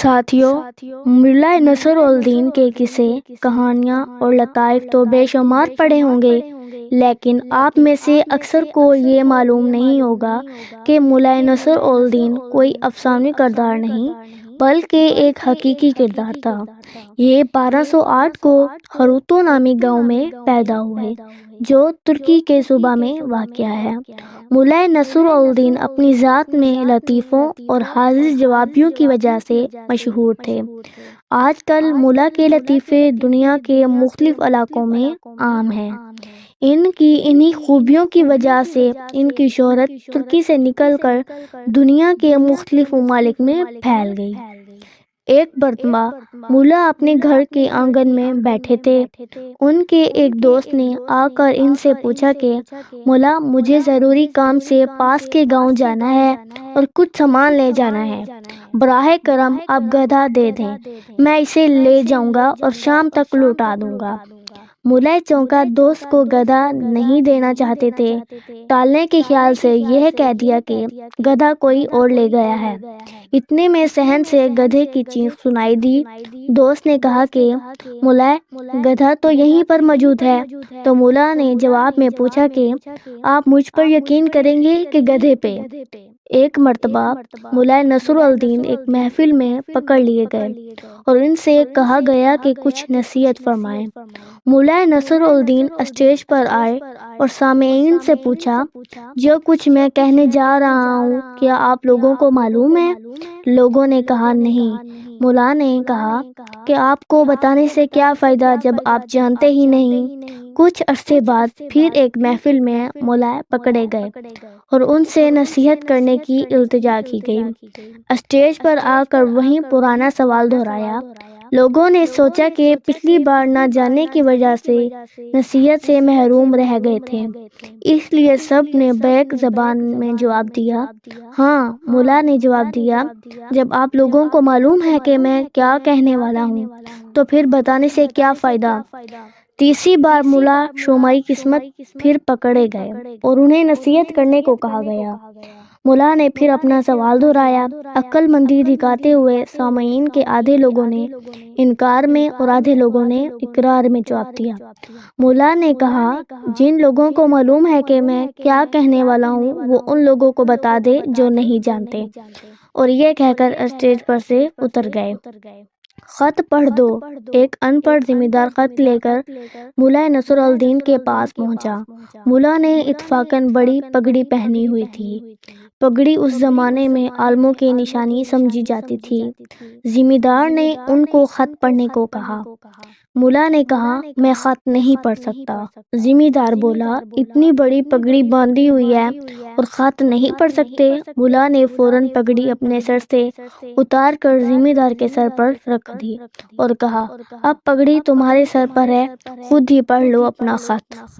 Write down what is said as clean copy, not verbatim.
ساتھیو، ملا نصر الدین کے قصے، کہانیاں اور لطائف تو بے شمار پڑھے ہوں گے، لیکن آپ میں سے اکثر کو یہ معلوم نہیں ہوگا کہ ملا نصر الدین کوئی افسانوی کردار نہیں بلکہ ایک حقیقی کردار تھا۔ یہ 1208 کو ہروتو نامی گاؤں میں پیدا ہوئے جو ترکی کے صوبہ میں واقع ہے۔ ملا نصر الدین اپنی ذات میں لطیفوں اور حاضر جوابیوں کی وجہ سے مشہور تھے۔ آج کل ملا کے لطیفے دنیا کے مختلف علاقوں میں عام ہیں۔ ان کی انہی خوبیوں کی وجہ سے ان کی شہرت ترکی سے نکل کر دنیا کے مختلف ممالک میں پھیل گئی۔ ایک مرتبہ ملا اپنے گھر کے آنگن میں بیٹھے تھے۔ ان کے ایک دوست نے آ کر ان سے پوچھا کہ ملا، مجھے ضروری کام سے پاس کے گاؤں جانا ہے اور کچھ سامان لے جانا ہے، براہ کرم آپ گدھا دے دیں، میں اسے لے جاؤں گا اور شام تک لوٹا دوں گا۔ ملا چونکا، دوست کو گدھا نہیں دینا چاہتے تھے، ٹالنے کے خیال سے یہ کہہ دیا کہ گدھا کوئی اور لے گیا ہے۔ اتنے میں صحن سے گدھے کی چیخ سنائی دی۔ دوست نے کہا کہ ملا، گدھا تو یہیں پر موجود ہے۔ تو ملا نے جواب میں پوچھا کہ آپ مجھ پر یقین کریں گے کہ گدھے پہ؟ ایک مرتبہ ملا نصر الدین ایک محفل میں پکڑ لیے گئے اور ان سے کہا گیا کہ کچھ نصیحت فرمائیں۔ ملا نصر الدین اسٹیج پر آئے اور سامعین سے پوچھا، جو کچھ میں کہنے جا رہا ہوں کیا آپ لوگوں کو معلوم ہے؟ لوگوں نے کہا نہیں۔ ملا نے کہا کہ آپ کو بتانے سے کیا فائدہ جب آپ جانتے ہی نہیں۔ کچھ عرصے بعد پھر ایک محفل میں ملا پکڑے گئے اور ان سے نصیحت کرنے کی التجا کی گئی۔ اسٹیج پر آ کر وہی پرانا سوال دہرایا۔ لوگوں نے سوچا کہ پچھلی بار نہ جاننے کی وجہ سے نصیحت سے محروم رہ گئے تھے، اس لیے سب نے بیک زبان میں جواب دیا۔ ہاں، ملا نے جواب دیا، جب آپ لوگوں کو معلوم ہے کہ میں کیا کہنے والا ہوں تو پھر بتانے سے کیا فائدہ۔ تیسری بار ملا شومائی قسمت پھر پکڑے گئے اور انہیں نصیحت کرنے کو کہا گیا۔ ملا نے پھر اپنا سوال دہرایا۔ عقل مندی دکھاتے ہوئے سامعین کے آدھے لوگوں نے انکار میں اور آدھے لوگوں نے اقرار میں جواب دیا۔ ملا نے کہا، جن لوگوں کو معلوم ہے کہ میں کیا کہنے والا ہوں وہ ان لوگوں کو بتا دے جو نہیں جانتے، اور یہ کہہ کر اسٹیج پر سے اتر گئے۔ خط پڑھ دو۔ ایک ان پڑھ ذمہ دار خط لے کر ملا نصر الدین کے پاس پہنچا۔ ملا نے اتفاقاً بڑی پگڑی پہنی ہوئی تھی۔ پگڑی اس زمانے میں عالموں کی نشانی سمجھی جاتی تھی۔ ذمہ دار نے ان کو خط پڑھنے کو کہا۔ ملا نے کہا، میں خط نہیں پڑھ سکتا۔ ذمہ دار بولا، اتنی بڑی پگڑی باندھی ہوئی ہے اور خط نہیں پڑھ سکتے؟ ملا نے فوراً پگڑی اپنے سر سے اتار کر ذمہ دار کے سر پر رکھ دی اور کہا، اب پگڑی تمہارے سر پر ہے، خود ہی پڑھ لو اپنا خط۔